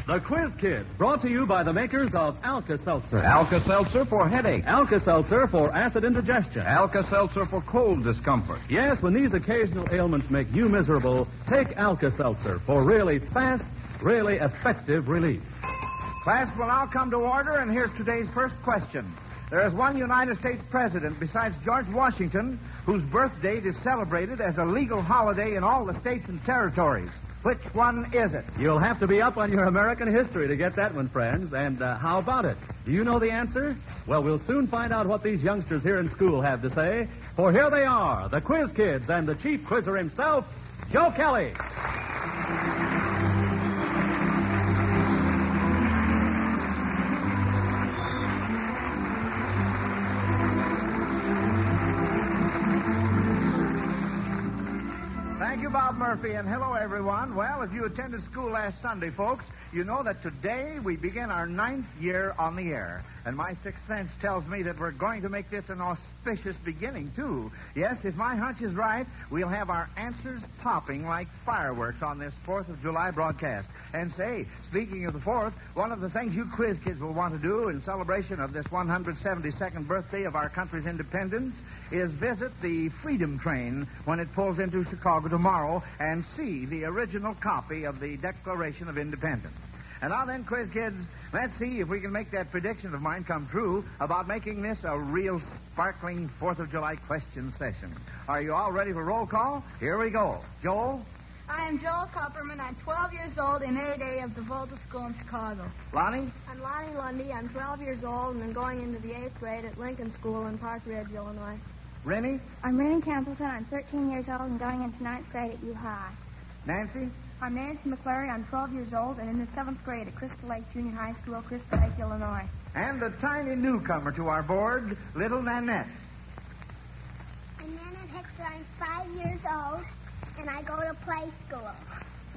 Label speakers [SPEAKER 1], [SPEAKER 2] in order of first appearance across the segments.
[SPEAKER 1] The Quiz Kids, brought to you by the makers of Alka-Seltzer.
[SPEAKER 2] Alka-Seltzer for headache.
[SPEAKER 1] Alka-Seltzer for acid indigestion.
[SPEAKER 2] Alka-Seltzer for cold discomfort.
[SPEAKER 1] Yes, when these occasional ailments make you miserable, take Alka-Seltzer for really fast, really effective relief.
[SPEAKER 3] Class will now come to order, and here's today's first question. There is one United States president besides George Washington whose birth date is celebrated as a legal holiday in all the states and territories. Which one is it?
[SPEAKER 1] You'll have to be up on your American history to get that one, friends. And how about it? Do you know the answer? Well, we'll soon find out what these youngsters here in school have to say. For here they are, the Quiz Kids and the chief quizzer himself, Joe Kelly.
[SPEAKER 3] Thank you, Bob Murphy, and hello, everyone. Well, if you attended school last Sunday, folks, you know that today we begin our 9th year on the air. And my sixth sense tells me that we're going to make this an auspicious beginning, too. Yes, if my hunch is right, we'll have our answers popping like fireworks on this 4th of July broadcast. And say, speaking of the 4th, one of the things you quiz kids will want to do in celebration of this 172nd birthday of our country's independence is visit the Freedom Train when it pulls into Chicago tomorrow and see the original copy of the Declaration of Independence. And now then, quiz kids, let's see if we can make that prediction of mine come true about making this a real sparkling 4th of July question session. Are you all ready for roll call? Here we go. Joel?
[SPEAKER 4] I am Joel Kupperman. I'm 12 years old in 8A of the Volta School in Chicago.
[SPEAKER 3] Lonnie?
[SPEAKER 4] I'm Lonnie Lundy. I'm 12 years old and I'm going into the 8th grade at Lincoln School in Park Ridge, Illinois.
[SPEAKER 3] Rennie?
[SPEAKER 5] I'm Rennie Templeton. I'm 13 years old and going into 9th grade at U High.
[SPEAKER 3] Nancy?
[SPEAKER 5] I'm Nancy McClary. I'm 12 years old and in the 7th grade at Crystal Lake Junior High School, Crystal Lake, Illinois.
[SPEAKER 3] And the tiny newcomer to our board, little Nanette.
[SPEAKER 6] I'm Nanette Hector. I'm 5 years old, and I go to play school.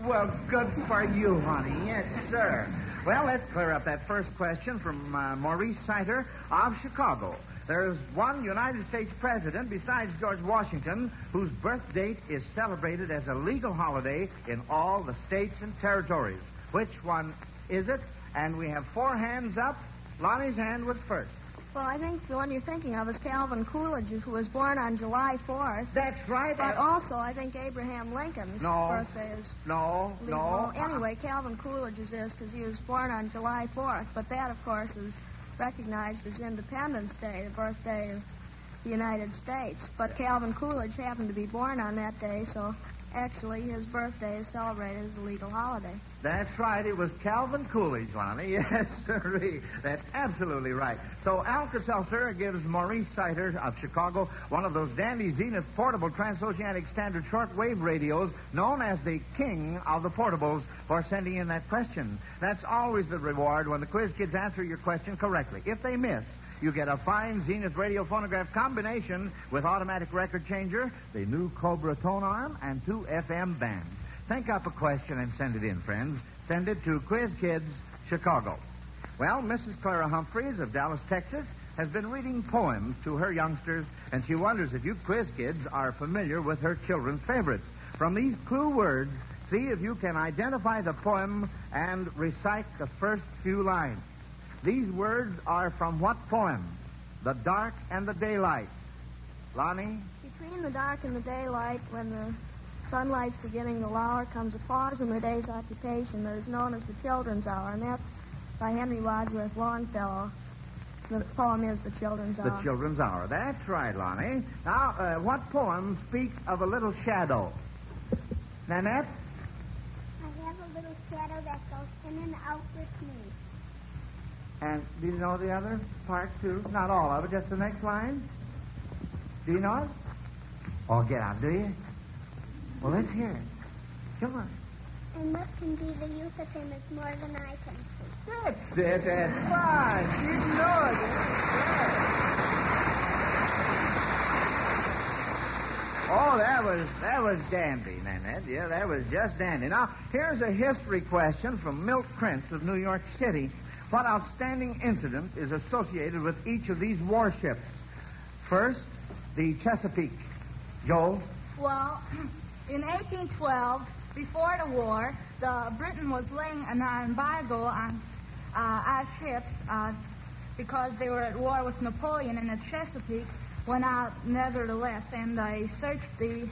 [SPEAKER 3] Well, good for you, honey. Yes, sir. Well, let's clear up that first question from Maurice Sider of Chicago. There's one United States president besides George Washington whose birth date is celebrated as a legal holiday in all the states and territories. Which one is it? And we have 4 hands up. Lonnie's hand was first.
[SPEAKER 4] Well, I think the one you're thinking of is Calvin Coolidge, who was born on July 4th.
[SPEAKER 3] That's right.
[SPEAKER 4] But also, I think Abraham Lincoln's birthday is
[SPEAKER 3] No.
[SPEAKER 4] Anyway, Calvin Coolidge's is because he was born on July 4th. But that, of course, is recognized as Independence Day, the birthday of the United States. But Calvin Coolidge happened to be born on that day, so actually his birthday is celebrated as a legal holiday.
[SPEAKER 3] That's right. It was Calvin Coolidge, Lonnie. Yes, sir. That's absolutely right. So Alka-Seltzer gives Maurice Sider of Chicago one of those dandy Zenith portable transoceanic standard shortwave radios known as the king of the portables for sending in that question. That's always the reward when the quiz kids answer your question correctly. If they miss, you get a fine Zenith radio phonograph combination with automatic record changer, the new Cobra tone arm, and 2 FM bands. Think up a question and send it in, friends. Send it to Quiz Kids, Chicago. Well, Mrs. Clara Humphreys of Dallas, Texas, has been reading poems to her youngsters, and she wonders if you quiz kids are familiar with her children's favorites. From these clue words, see if you can identify the poem and recite the first few lines. These words are from what poem? The Dark and the Daylight. Lonnie?
[SPEAKER 4] Between the dark and the daylight, when the sunlight's beginning to lower, comes a pause in the day's occupation that is known as the Children's Hour, and that's by Henry Wadsworth Longfellow. The poem is The Children's Hour.
[SPEAKER 3] The Children's Hour. That's right, Lonnie. Now, what poem speaks of a little shadow? Nanette?
[SPEAKER 6] I have a little shadow that goes in and out with me.
[SPEAKER 3] And do you know the other part, too? Not all of it, just the next line? Do you know it? Oh, get out, do you? Well, let's hear it. Come on.
[SPEAKER 6] And what can be the use of him is more than I can see.
[SPEAKER 3] That's it. That's fine. You know it. Oh, that was dandy, Nanette. Yeah, that was just dandy. Now, here's a history question from Milt Prince of New York City. What outstanding incident is associated with each of these warships? First, the Chesapeake. Joel?
[SPEAKER 4] Well,
[SPEAKER 7] In 1812, before the war, Britain was laying an embargo on our ships because they were at war with Napoleon, and the Chesapeake went out nevertheless, and they searched the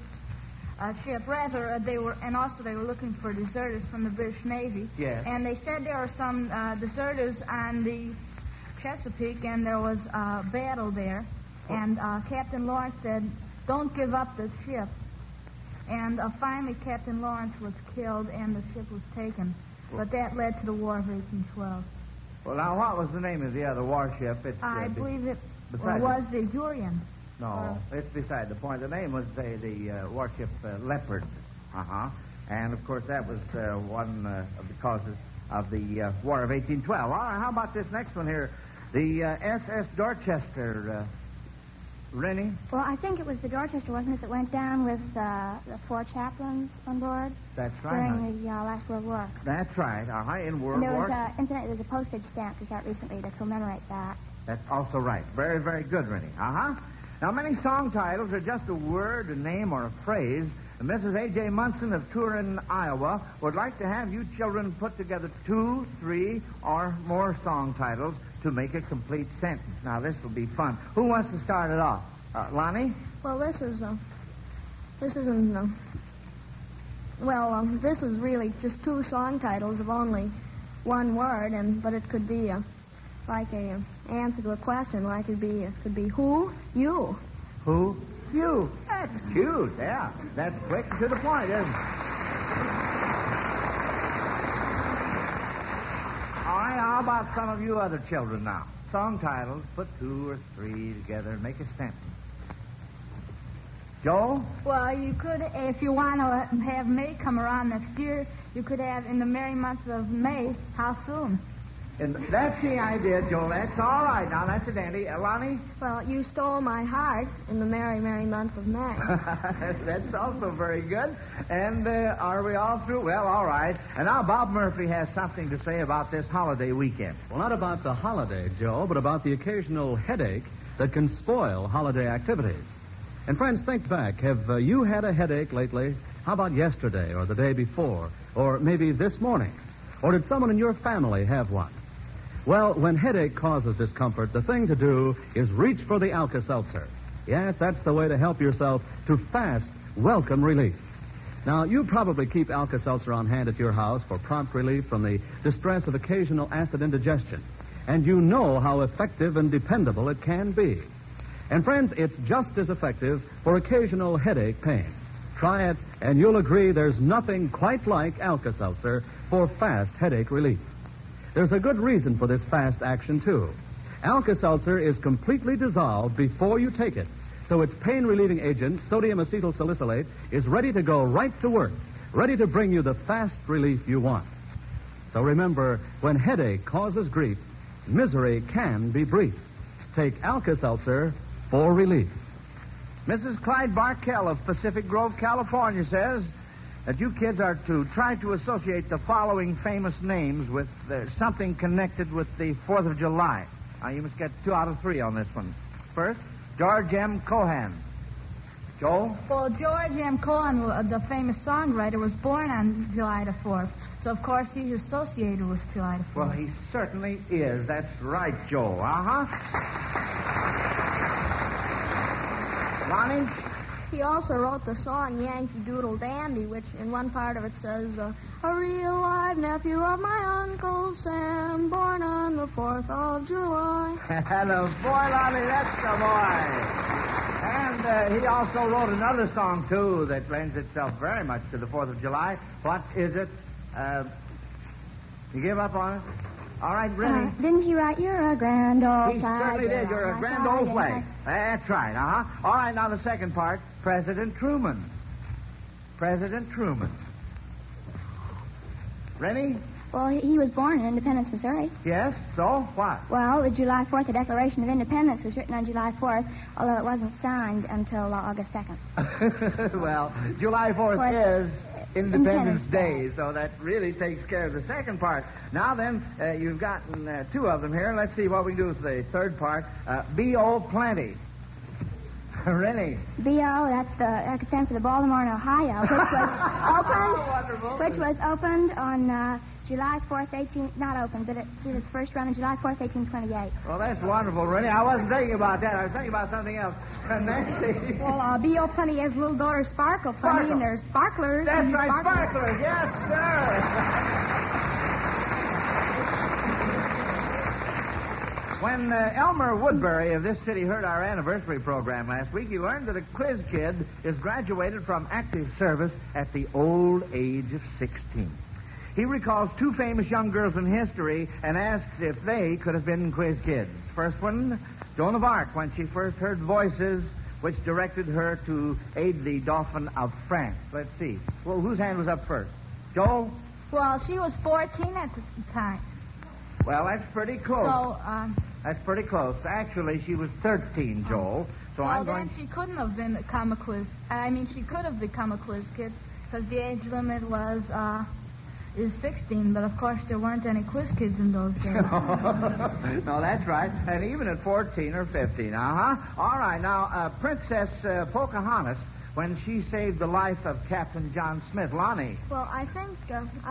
[SPEAKER 7] ship. Rather, they were looking for deserters from the British Navy.
[SPEAKER 3] Yes.
[SPEAKER 7] And they said there were some deserters on the Chesapeake, and there was a battle there. And Captain Lawrence said, "Don't give up the ship." And finally, Captain Lawrence was killed, and the ship was taken. But that led to the War of 1812.
[SPEAKER 3] Well, now, what was the name of the other warship?
[SPEAKER 7] I believe it
[SPEAKER 3] beside
[SPEAKER 7] was the Durian.
[SPEAKER 3] No, it's beside the point. The name was the warship Leopard. And, of course, that was one of the causes of the War of 1812. All right, how about this next one here? The SS Dorchester. Rennie?
[SPEAKER 5] Well, I think it was the Dorchester, wasn't it, that went down with the 4 chaplains on board?
[SPEAKER 3] That's right.
[SPEAKER 5] During the last World War.
[SPEAKER 3] That's right. In World War.
[SPEAKER 5] Incidentally, there's a postage stamp just out recently to commemorate that.
[SPEAKER 3] That's also right. Very, very good, Rennie. Now, many song titles are just a word, a name, or a phrase. And Mrs. A.J. Munson of Turin, Iowa, would like to have you children put together 2, 3, or more song titles to make a complete sentence. Now, this will be fun. Who wants to start it off? Lonnie?
[SPEAKER 4] Well, this is really just 2 song titles of only one word, but it could be like a answer to a question. Like it could be who, you.
[SPEAKER 3] Who, you. That's cute. Yeah, that's quick and to the point, isn't it? All right, how about some of you other children now? Song titles, put 2 or 3 together and make a sentence. Joel?
[SPEAKER 7] Well, you could, if you want to have May come around next year, you could have in the merry month of May, how soon?
[SPEAKER 3] And that's the idea, Joel. That's all right. Now, that's a dandy. Lonnie?
[SPEAKER 4] Well, you stole my heart in the merry, merry month of May.
[SPEAKER 3] That's also very good. And are we all through? Well, all right. And now Bob Murphy has something to say about this holiday weekend.
[SPEAKER 1] Well, not about the holiday, Joe, but about the occasional headache that can spoil holiday activities. And friends, think back. Have you had a headache lately? How about yesterday or the day before? Or maybe this morning? Or did someone in your family have one? Well, when headache causes discomfort, the thing to do is reach for the Alka-Seltzer. Yes, that's the way to help yourself to fast, welcome relief. Now, you probably keep Alka-Seltzer on hand at your house for prompt relief from the distress of occasional acid indigestion. And you know how effective and dependable it can be. And friends, it's just as effective for occasional headache pain. Try it, and you'll agree there's nothing quite like Alka-Seltzer for fast headache relief. There's a good reason for this fast action, too. Alka-Seltzer is completely dissolved before you take it, so its pain-relieving agent, sodium acetyl salicylate, is ready to go right to work, ready to bring you the fast relief you want. So remember, when headache causes grief, misery can be brief. Take Alka-Seltzer for relief.
[SPEAKER 3] Mrs. Clyde Barkell of Pacific Grove, California says that you kids are to try to associate the following famous names with something connected with the 4th of July. Now, you must get 2 out of 3 on this one. First, George M. Cohan. Joel?
[SPEAKER 7] Well, George M. Cohan, the famous songwriter, was born on July the 4th. So, of course, he's associated with July the 4th.
[SPEAKER 3] Well, he certainly is. That's right, Joel. Lonnie?
[SPEAKER 4] He also wrote the song Yankee Doodle Dandy, which in one part of it says, a real live nephew of my Uncle Sam, born on the 4th of July.
[SPEAKER 3] The boy, Lonnie, that's the boy. And he also wrote another song, too, that lends itself very much to the 4th of July. What is it? You give up on it? All right, Rennie.
[SPEAKER 5] Didn't he write, you're a grand old
[SPEAKER 3] He
[SPEAKER 5] flag?
[SPEAKER 3] certainly did. You're a grand old flag. That's right, All right, now the second part, President Truman. President Truman. Rennie?
[SPEAKER 5] Well, he was born in Independence, Missouri.
[SPEAKER 3] Yes, so what?
[SPEAKER 5] Well, the July 4th, the Declaration of Independence was written on July 4th, although it wasn't signed until August 2nd.
[SPEAKER 3] Well, July 4th is Independence Day, so that really takes care of the second part. Now then, you've gotten 2 of them here. Let's see what we can do with the third part. B.O. Plenty. Really?
[SPEAKER 5] BO, that could stand for the Baltimore and Ohio, which was opened on July 4th, not opened, but it did its first run on July 4th, 1828.
[SPEAKER 3] Well, that's wonderful, Rennie. I wasn't thinking about that. I was thinking about something else. Nancy.
[SPEAKER 5] Well, B.O. Plenty has little daughter Sparkle Plenty, and there's Sparklers.
[SPEAKER 3] That's right, Sparklers. Yes, sir. When Elmer Woodbury of this city heard our anniversary program last week, he learned that a quiz kid is graduated from active service at the old age of 16. He recalls two famous young girls in history and asks if they could have been quiz kids. First one, Joan of Arc, when she first heard voices which directed her to aid the Dauphin of France. Let's see. Well, whose hand was up first? Joel?
[SPEAKER 7] Well, she was 14 at the time.
[SPEAKER 3] Well, that's pretty close.
[SPEAKER 7] So,
[SPEAKER 3] that's pretty close. Actually, she was 13, Joel. So I'm going...
[SPEAKER 7] then she couldn't have become a quiz. She could have become a quiz kid because the age limit is 16, but of course there weren't any quiz kids in those days.
[SPEAKER 3] No, that's right. And even at 14 or 15. All right. Now, Princess Pocahontas, when she saved the life of Captain John Smith. Lonnie.
[SPEAKER 4] Well, I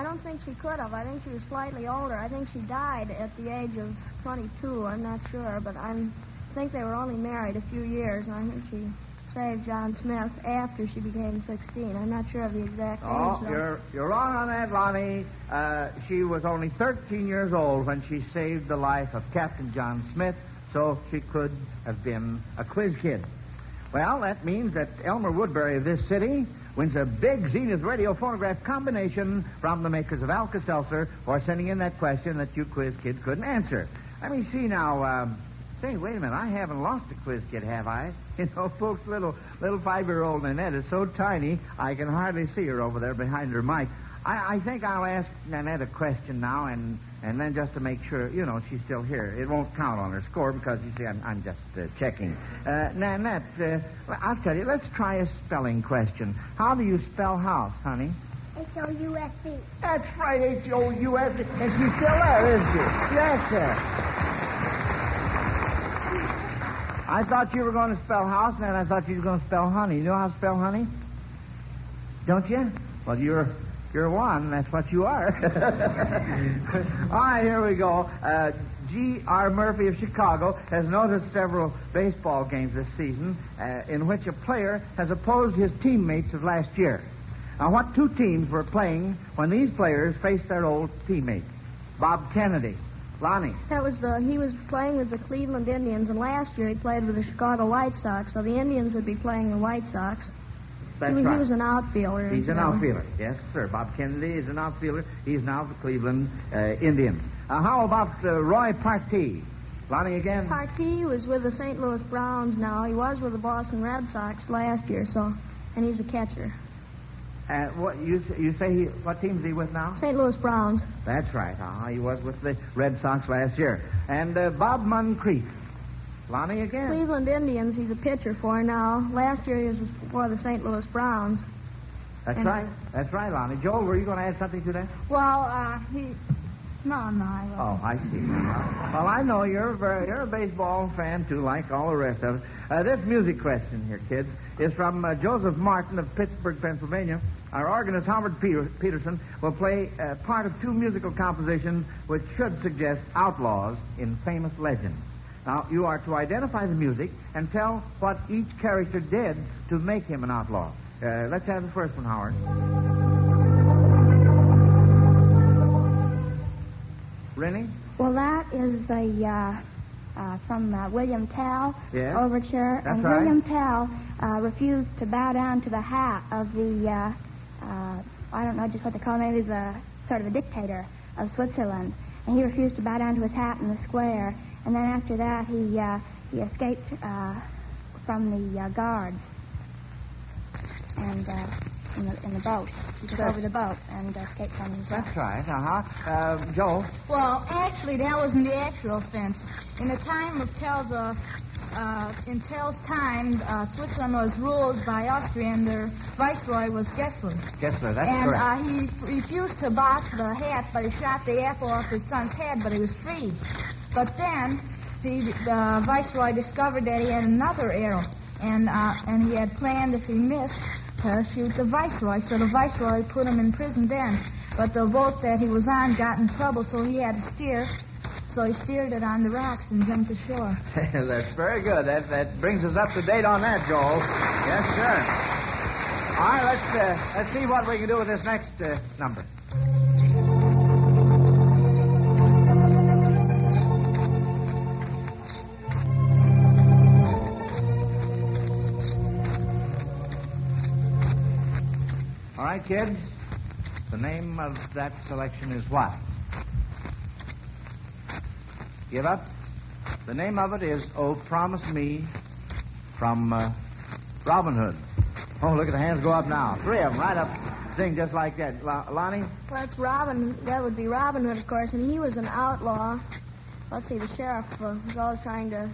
[SPEAKER 4] don't think she could have. I think she was slightly older. I think she died at the age of 22. I'm not sure, but I think they were only married a few years, and I think she saved John Smith after she became 16. I'm not sure of the exact age, though.
[SPEAKER 3] You're wrong on that, Lonnie. She was only 13 years old when she saved the life of Captain John Smith, so she could have been a quiz kid. Well, that means that Elmer Woodbury of this city wins a big Zenith radio phonograph combination from the makers of Alka-Seltzer for sending in that question that you quiz kids couldn't answer. Let me see now. Say, wait a minute. I haven't lost a quiz kid, have I? You know, folks, little 5-year-old Nanette is so tiny I can hardly see her over there behind her mic. I think I'll ask Nanette a question now, and then just to make sure, she's still here. It won't count on her score because, you see, I'm just checking. Nanette, I'll tell you, let's try a spelling question. How do you spell house, honey?
[SPEAKER 6] H-O-U-S-E.
[SPEAKER 3] That's right, H-O-U-S-E. And she's still there, isn't she? Yes, sir. I thought you were going to spell house, and then I thought you were going to spell honey. You know how to spell honey? Don't you? Well, you're one. That's what you are. All right, here we go. G.R. Murphy of Chicago has noticed several baseball games this season in which a player has opposed his teammates of last year. Now, what two teams were playing when these players faced their old teammates? Bob Kennedy. Lonnie.
[SPEAKER 4] He was playing with the Cleveland Indians, and last year he played with the Chicago White Sox, so the Indians would be playing the White Sox.
[SPEAKER 3] That's right.
[SPEAKER 4] He was an outfielder.
[SPEAKER 3] He's an outfielder. Yes, sir. Bob Kennedy is an outfielder. He's now the Cleveland Indians. How about Roy Partee? Lonnie again?
[SPEAKER 4] Partee was with the St. Louis Browns now. He was with the Boston Red Sox last year, and he's a catcher.
[SPEAKER 3] What team is he with now?
[SPEAKER 4] St. Louis Browns.
[SPEAKER 3] That's right. He was with the Red Sox last year. And Bob Moncrief. Lonnie again.
[SPEAKER 4] Cleveland Indians, he's a pitcher for now. Last year he was for the St. Louis Browns.
[SPEAKER 3] That's right. That's right, Lonnie. Joel, were you going to add something to that?
[SPEAKER 7] Well, No, I wasn't.
[SPEAKER 3] Oh, I see. Well, I know you're a baseball fan, too, like all the rest of us. This music question here, kids, is from Joseph Martin of Pittsburgh, Pennsylvania. Our organist, Howard Peterson, will play part of two musical compositions which should suggest outlaws in famous legends. Now, you are to identify the music and tell what each character did to make him an outlaw. Let's have the first one, Howard. Rennie?
[SPEAKER 5] Well, that is from William Tell overture.
[SPEAKER 3] That's
[SPEAKER 5] and
[SPEAKER 3] right.
[SPEAKER 5] William Tell refused to bow down to the hat of the, I don't know just what they call him, maybe the sort of a dictator of Switzerland. And he refused to bow down to his hat in the square. And then after that, he escaped from the guards and in the boat. He took over the boat and escaped from the guards.
[SPEAKER 3] That's right. Joe?
[SPEAKER 7] Well, actually, that wasn't the actual offense. In the time of in Tell's time, Switzerland was ruled by Austria, and their viceroy was Gessler.
[SPEAKER 3] Gessler, that's correct.
[SPEAKER 7] And he refused to box the hat, but he shot the apple off his son's head, but he was freed. But then the viceroy discovered that he had another arrow. and he had planned, if he missed, to shoot the viceroy. So the viceroy put him in prison then. But the boat that he was on got in trouble, so he had to steer. So he steered it on the rocks and jumped ashore.
[SPEAKER 3] That's very good. That brings us up to date on that, Joel. Yes, sir. All right, let's see what we can do with this next number. All right, kids. The name of that selection is what? Give up? The name of it is Oh, Promise Me from Robin Hood. Oh, look at the hands go up now. 3 of them right up. Sing just like that. Lonnie?
[SPEAKER 4] Well, that's Robin. That would be Robin Hood, of course, and he was an outlaw. Let's see, the sheriff was always trying to,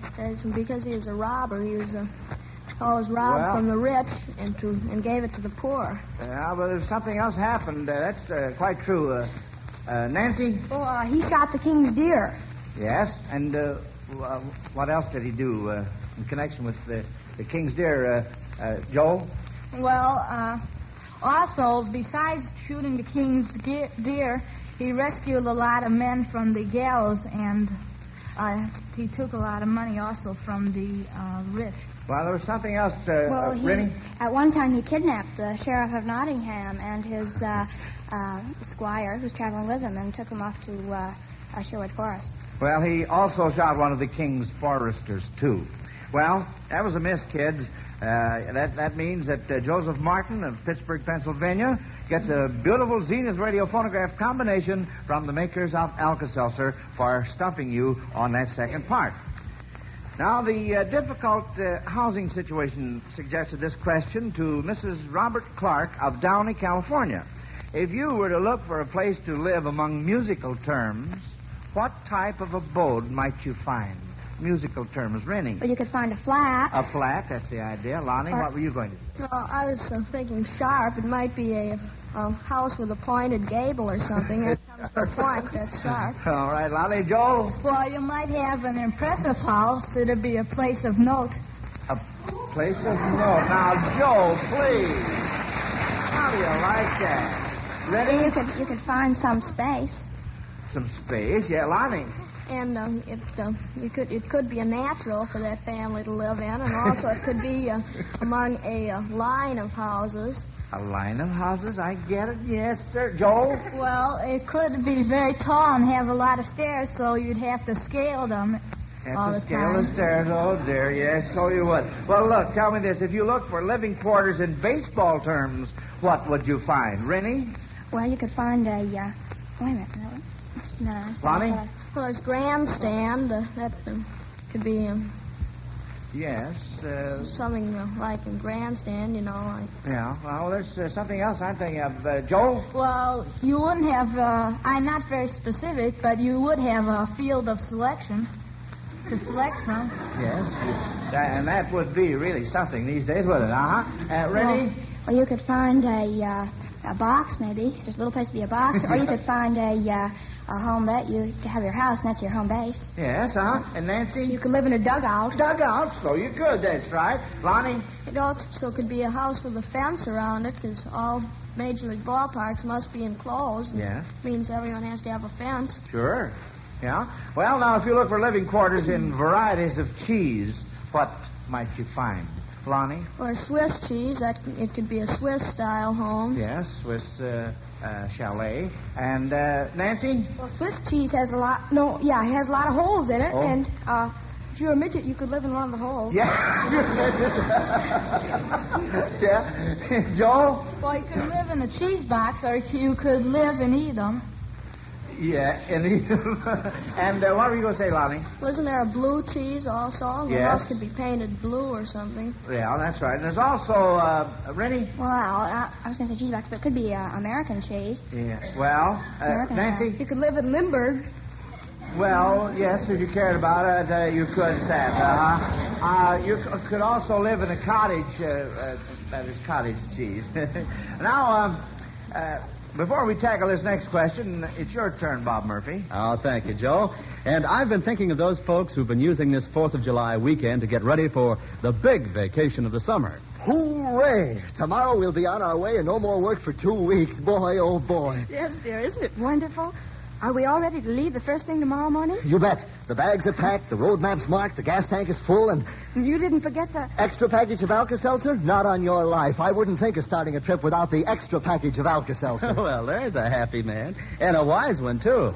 [SPEAKER 4] because he was a robber, he was always robbed from the rich and gave it to the poor.
[SPEAKER 3] Yeah, but if something else happened, that's quite true. Nancy?
[SPEAKER 5] Oh, he shot the king's deer.
[SPEAKER 3] Yes, and what else did he do in connection with the king's deer, Joel?
[SPEAKER 7] Well, also, besides shooting the king's deer, he rescued a lot of men from the gallows, and he took a lot of money also from the rich.
[SPEAKER 3] Well, there was something else,
[SPEAKER 5] Rennie? At one time, he kidnapped the sheriff of Nottingham and his squire, who was traveling with him, and took him off to Sherwood Forest.
[SPEAKER 3] Well, he also shot one of the king's foresters, too. Well, that was a miss, kids. That means that Joseph Martin of Pittsburgh, Pennsylvania, gets a beautiful Zenith radio phonograph combination from the makers of Alka-Seltzer for stumping you on that second part. Now, the difficult housing situation suggested this question to Mrs. Robert Clark of Downey, California. If you were to look for a place to live among musical terms, what type of abode might you find? Musical terms, Rennie.
[SPEAKER 5] Well, you could find a flat.
[SPEAKER 3] A flat, that's the idea. Lonnie, what were you going to do?
[SPEAKER 4] Well, I was thinking sharp. It might be a house with a pointed gable or something. That comes to a point. That's sharp.
[SPEAKER 3] All right, Lonnie. Joel?
[SPEAKER 7] Well, you might have an impressive house. It'd be a place of note.
[SPEAKER 3] A place of note. Now, Joel, please. How do you like that? Ready?
[SPEAKER 5] You could find some space.
[SPEAKER 3] Some space? Yeah, Lonnie.
[SPEAKER 4] And it could be a natural for that family to live in, and also it could be among a line of houses.
[SPEAKER 3] A line of houses? I get it. Yes, sir. Joel?
[SPEAKER 7] Well, it could be very tall and have a lot of stairs, so you'd have to scale them all the time.
[SPEAKER 3] Scale the stairs. Oh, dear. Yes, so you would. Well, look, tell me this. If you look for living quarters in baseball terms, what would you find? Rennie?
[SPEAKER 5] Well, you could find a... wait a minute. No.
[SPEAKER 3] Lonnie?
[SPEAKER 4] Well, there's grandstand. That could be...
[SPEAKER 3] Yes.
[SPEAKER 4] Something like a grandstand, like...
[SPEAKER 3] Yeah. Well, there's something else I'm thinking of. Joel?
[SPEAKER 7] Well, you wouldn't have... I'm not very specific, but you would have a field of selection to select from.
[SPEAKER 3] Yes. And that would be really something these days, wouldn't it? Rennie?
[SPEAKER 5] Well, you could find a box, maybe. Just a little place to be a box. Or you could find a home that you have your house, and that's your home base.
[SPEAKER 3] Yes, And Nancy?
[SPEAKER 5] You could live in a dugout.
[SPEAKER 3] Dugout? So you could, that's right. Lonnie?
[SPEAKER 4] It also could be a house with a fence around it, because all Major League ballparks must be enclosed.
[SPEAKER 3] Yeah.
[SPEAKER 4] Means everyone has to have a fence.
[SPEAKER 3] Sure. Yeah. Well, now, if you look for living quarters in varieties of cheese, what might you find? Lonnie?
[SPEAKER 4] Or Swiss cheese. It could be a Swiss-style home.
[SPEAKER 3] Yes, Swiss chalet. And Nancy?
[SPEAKER 5] Well, Swiss cheese has a lot... No, yeah, it has a lot of holes in it.
[SPEAKER 3] Oh.
[SPEAKER 5] And if you're a midget, you could live in one of the holes.
[SPEAKER 3] Yeah, you're a midget. Yeah. Joel?
[SPEAKER 7] Well, you could live in a cheese box, or you could live and eat them.
[SPEAKER 3] Yeah, and what were you going to say, Lonnie?
[SPEAKER 4] Wasn't there a blue cheese also? The
[SPEAKER 3] Yes.
[SPEAKER 4] house could be painted blue or something.
[SPEAKER 3] Yeah, that's right. And there's also, Rennie?
[SPEAKER 5] Well, I was going to say cheese box, but it could be American cheese.
[SPEAKER 3] Yeah. Well,
[SPEAKER 5] American
[SPEAKER 3] Nancy?
[SPEAKER 5] You could live in Limburg.
[SPEAKER 3] Well, yes, if you cared about it, you could that. You could also live in a cottage, that is cottage cheese. Now, before we tackle this next question, it's your turn, Bob Murphy.
[SPEAKER 1] Oh, thank you, Joe. And I've been thinking of those folks who've been using this 4th of July weekend to get ready for the big vacation of the summer.
[SPEAKER 8] Hooray! Tomorrow we'll be on our way and no more work for 2 weeks. Boy, oh boy.
[SPEAKER 5] Yes, dear. Isn't it wonderful? Are we all ready to leave the first thing tomorrow morning?
[SPEAKER 8] You bet. The bags are packed, the road map's marked, the gas tank is full, and...
[SPEAKER 5] You didn't forget the...
[SPEAKER 8] Extra package of Alka-Seltzer? Not on your life. I wouldn't think of starting a trip without the extra package of Alka-Seltzer.
[SPEAKER 1] Well, there's a happy man. And a wise one, too.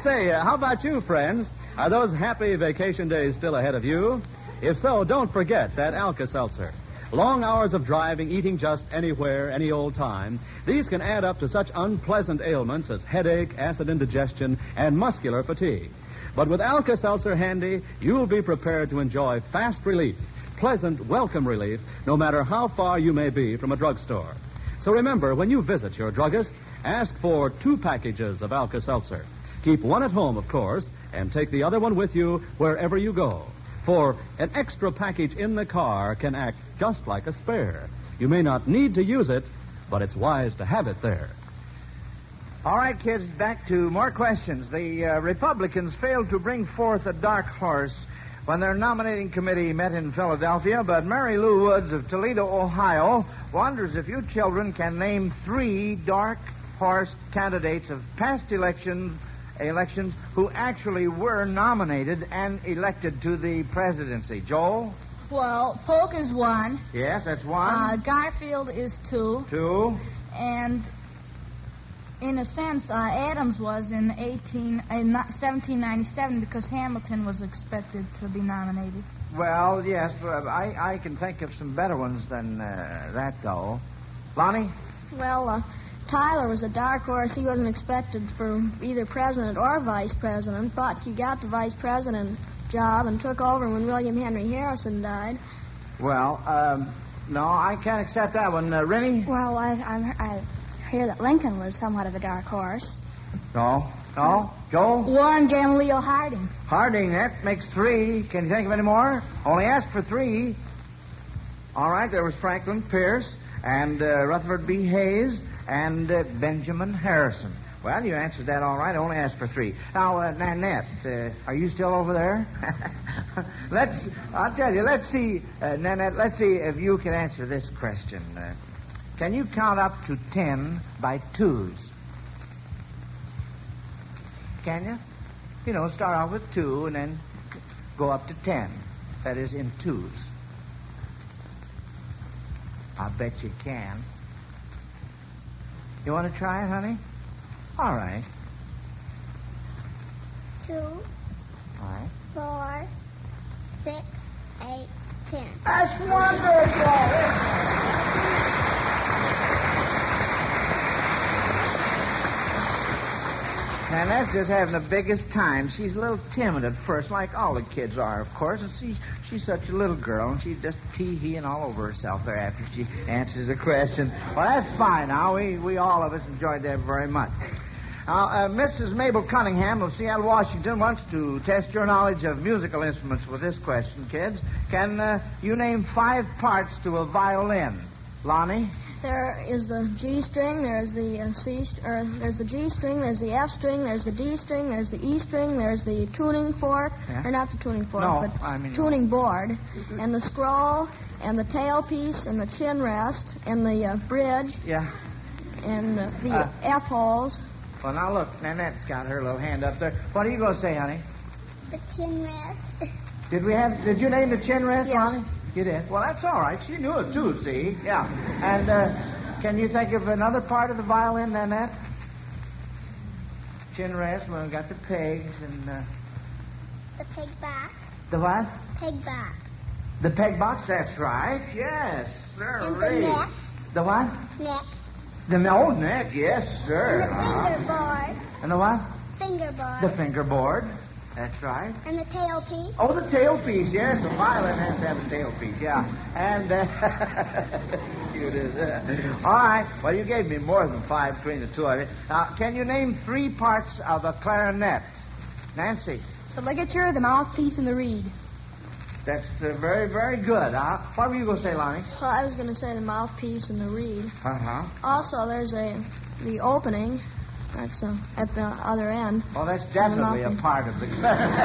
[SPEAKER 1] Say, how about you, friends? Are those happy vacation days still ahead of you? If so, don't forget that Alka-Seltzer. Long hours of driving, eating just anywhere, any old time, these can add up to such unpleasant ailments as headache, acid indigestion, and muscular fatigue. But with Alka-Seltzer handy, you'll be prepared to enjoy fast relief, pleasant, welcome relief, no matter how far you may be from a drugstore. So remember, when you visit your druggist, ask for 2 packages of Alka-Seltzer. Keep one at home, of course, and take the other one with you wherever you go. For an extra package in the car can act just like a spare. You may not need to use it, but it's wise to have it there.
[SPEAKER 3] All right, kids, back to more questions. The Republicans failed to bring forth a dark horse when their nominating committee met in Philadelphia, but Mary Lou Woods of Toledo, Ohio, wonders if you children can name 3 dark horse candidates of past elections who actually were nominated and elected to the presidency. Joel?
[SPEAKER 7] Well, Polk is 1.
[SPEAKER 3] Yes, that's 1.
[SPEAKER 7] Garfield is 2.
[SPEAKER 3] 2.
[SPEAKER 7] And in a sense, Adams was in 1797 because Hamilton was expected to be nominated.
[SPEAKER 3] Well, yes, but I can think of some better ones than that, though. Lonnie?
[SPEAKER 4] Well, Tyler was a dark horse. He wasn't expected for either president or vice president, but he got the vice president job and took over when William Henry Harrison died.
[SPEAKER 3] Well, no, I can't accept that one. Rennie?
[SPEAKER 5] Well, I hear that Lincoln was somewhat of a dark horse.
[SPEAKER 3] No. Joel?
[SPEAKER 7] Warren Gamaliel Harding.
[SPEAKER 3] Harding, that makes 3. Can you think of any more? Only ask for 3. All right, there was Franklin Pierce and Rutherford B. Hayes and Benjamin Harrison. Well, you answered that all right. I only asked for 3. Now, Nanette, are you still over there? I'll tell you, let's see, Nanette, let's see if you can answer this question. Can you count up to 10 by 2s? Can you? You know, start off with 2 and then go up to 10. That is in 2s. I bet you can. You want to try it, honey? All right.
[SPEAKER 6] 2,
[SPEAKER 3] All right.
[SPEAKER 6] 4, 6, 8, 10.
[SPEAKER 3] That's wonderful! And that's just having the biggest time. She's a little timid at first, like all the kids are, of course. And she's such a little girl, and she's just tee-heeing all over herself there after she answers a question. Well, that's fine now. We all of us enjoyed that very much. Now, Mrs. Mabel Cunningham of Seattle, Washington, wants to test your knowledge of musical instruments with this question, kids. Can you name 5 parts to a violin? Lonnie?
[SPEAKER 4] There is the G string, there's the there's the G string, there's the F string, there's the D string, there's the E string, there's the tuning fork, or not the tuning fork, but tuning board, and the scroll, and the tailpiece, and the chin rest, and the bridge, and the F holes.
[SPEAKER 3] Well, now look, Nanette's got her little hand up there. What are you going to say, honey?
[SPEAKER 6] The chin rest.
[SPEAKER 3] Did you name the chin rest,
[SPEAKER 4] Yes.
[SPEAKER 3] Lonnie? You did? Well, that's all right. She knew it, too, see? Yeah. And can you think of another part of the violin, Nanette? Chin rest. Well, we've got the pegs and...
[SPEAKER 6] The peg box.
[SPEAKER 3] The what?
[SPEAKER 6] Peg box.
[SPEAKER 3] The peg box, that's right. Yes, sir.
[SPEAKER 6] And the neck.
[SPEAKER 3] The what?
[SPEAKER 6] Neck.
[SPEAKER 3] The old neck, yes, sir.
[SPEAKER 6] And the fingerboard.
[SPEAKER 3] And the what?
[SPEAKER 6] Fingerboard.
[SPEAKER 3] The fingerboard. That's right.
[SPEAKER 6] And the tailpiece.
[SPEAKER 3] Oh, the tailpiece, yes. The violin has to have a tailpiece, yeah. And, cute as that. All right. Well, you gave me more than 5 between the two of you. Now, can you name 3 parts of a clarinet? Nancy?
[SPEAKER 5] The ligature, the mouthpiece, and the reed.
[SPEAKER 3] That's very, very good. What were you going to say, Lonnie?
[SPEAKER 4] Well, I was going to say the mouthpiece and the reed.
[SPEAKER 3] Uh-huh.
[SPEAKER 4] Also, there's a the opening. That's at the other end.
[SPEAKER 3] Oh, that's definitely a part of the experiment.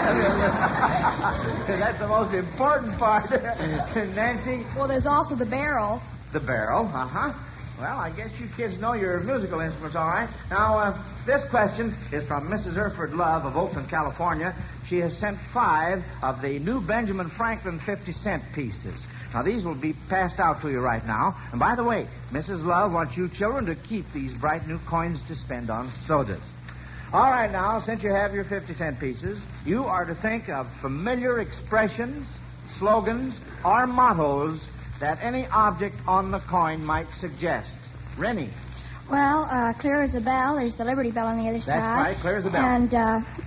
[SPEAKER 3] That's the most important part. Nancy?
[SPEAKER 4] Well, there's also the barrel.
[SPEAKER 3] The barrel, uh-huh. Well, I guess you kids know your musical instruments, all right. Now, this question is from Mrs. Erford Love of Oakland, California. She has sent 5 of the new Benjamin Franklin 50-cent pieces. Now, these will be passed out to you right now. And by the way, Mrs. Love wants you children to keep these bright new coins to spend on sodas. All right, now, since you have your 50-cent pieces, you are to think of familiar expressions, slogans, or mottos that any object on the coin might suggest. Rennie.
[SPEAKER 5] Well, clear as a bell. There's the Liberty Bell on the other side.
[SPEAKER 3] That's right, clear as a bell.
[SPEAKER 5] And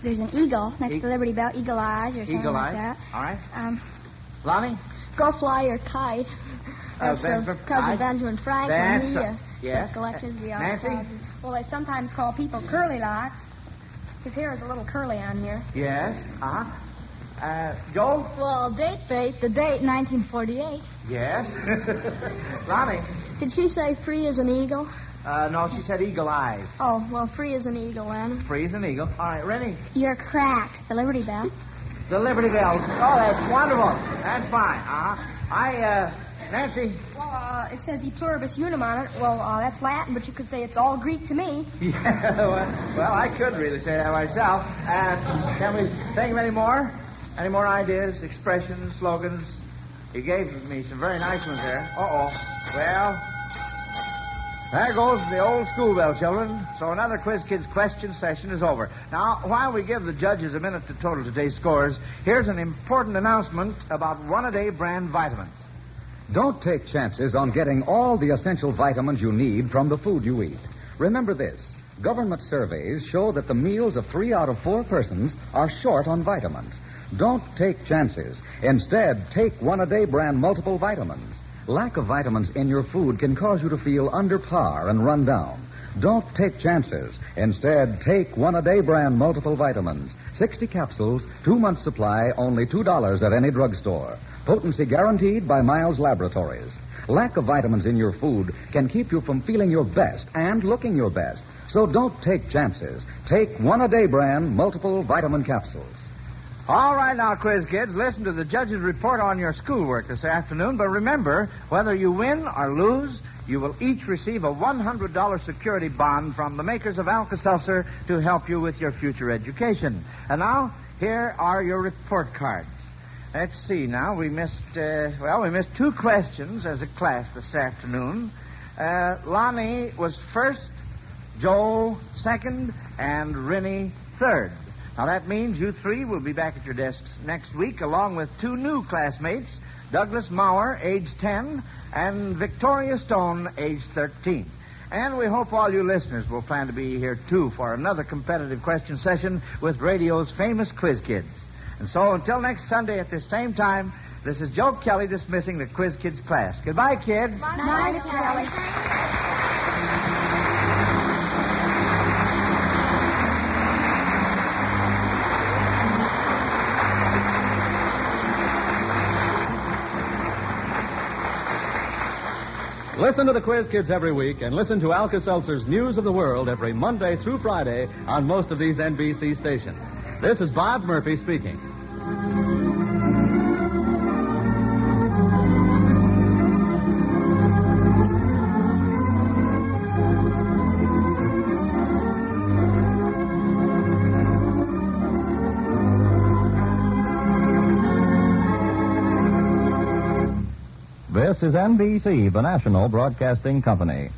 [SPEAKER 5] there's an eagle next to the Liberty Bell, Eagle Eyes or something
[SPEAKER 3] Eagle
[SPEAKER 5] like
[SPEAKER 3] Eyes.
[SPEAKER 5] that.
[SPEAKER 3] All right. Lonnie?
[SPEAKER 4] Go fly your kite. That's because of Benjamin Franklin.
[SPEAKER 3] Yes.
[SPEAKER 4] He collected the
[SPEAKER 3] Nancy?
[SPEAKER 7] Well, they sometimes call people curly locks. His hair is a little curly on here.
[SPEAKER 3] Yes. Joe?
[SPEAKER 7] Well, the date, 1948.
[SPEAKER 3] Yes. Lonnie?
[SPEAKER 4] Did she say free as an eagle?
[SPEAKER 3] No, she said Eagle Eyes.
[SPEAKER 4] Oh, well, free as an eagle, then.
[SPEAKER 3] Free as an eagle. All right, Rennie?
[SPEAKER 5] You're cracked. The Liberty Bell.
[SPEAKER 3] The Liberty Bell. Oh, that's wonderful. That's fine. Nancy?
[SPEAKER 7] Well, it says E pluribus unum on it. Well, that's Latin, but you could say it's all Greek to me.
[SPEAKER 3] Yeah, well, I could really say that myself. Can we think of any more? Any more ideas, expressions, slogans? You gave me some very nice ones there. Uh-oh. Well, there goes the old school bell, children. So another Quiz Kids question session is over. Now, while we give the judges a minute to total today's scores, here's an important announcement about one-a-day brand vitamins.
[SPEAKER 9] Don't take chances on getting all the essential vitamins you need from the food you eat. Remember this. Government surveys show that the meals of 3 out of 4 persons are short on vitamins. Don't take chances. Instead, take one-a-day brand multiple vitamins. Lack of vitamins in your food can cause you to feel under par and run down. Don't take chances. Instead, take one-a-day brand multiple vitamins. 60 capsules, 2 months supply, only $2 at any drugstore. Potency guaranteed by Miles Laboratories. Lack of vitamins in your food can keep you from feeling your best and looking your best. So don't take chances. Take one-a-day brand multiple vitamin capsules.
[SPEAKER 3] All right, now, Quiz Kids, listen to the judge's report on your schoolwork this afternoon. But remember, whether you win or lose, you will each receive a $100 security bond from the makers of Alka-Seltzer to help you with your future education. And now, here are your report cards. Let's see now. We missed 2 questions as a class this afternoon. Lonnie was first, Joe second, and Rennie third. Now, that means you 3 will be back at your desks next week, along with 2 new classmates, Douglas Maurer, age 10, and Victoria Stone, age 13. And we hope all you listeners will plan to be here, too, for another competitive question session with radio's famous Quiz Kids. And so, until next Sunday at this same time, this is Joe Kelly dismissing the Quiz Kids class. Goodbye, kids.
[SPEAKER 5] Bye, Mr. Kelly.
[SPEAKER 1] Listen to the Quiz Kids every week and listen to Alka-Seltzer's News of the World every Monday through Friday on most of these NBC stations. This is Bob Murphy speaking.
[SPEAKER 10] This is NBC, the national broadcasting company.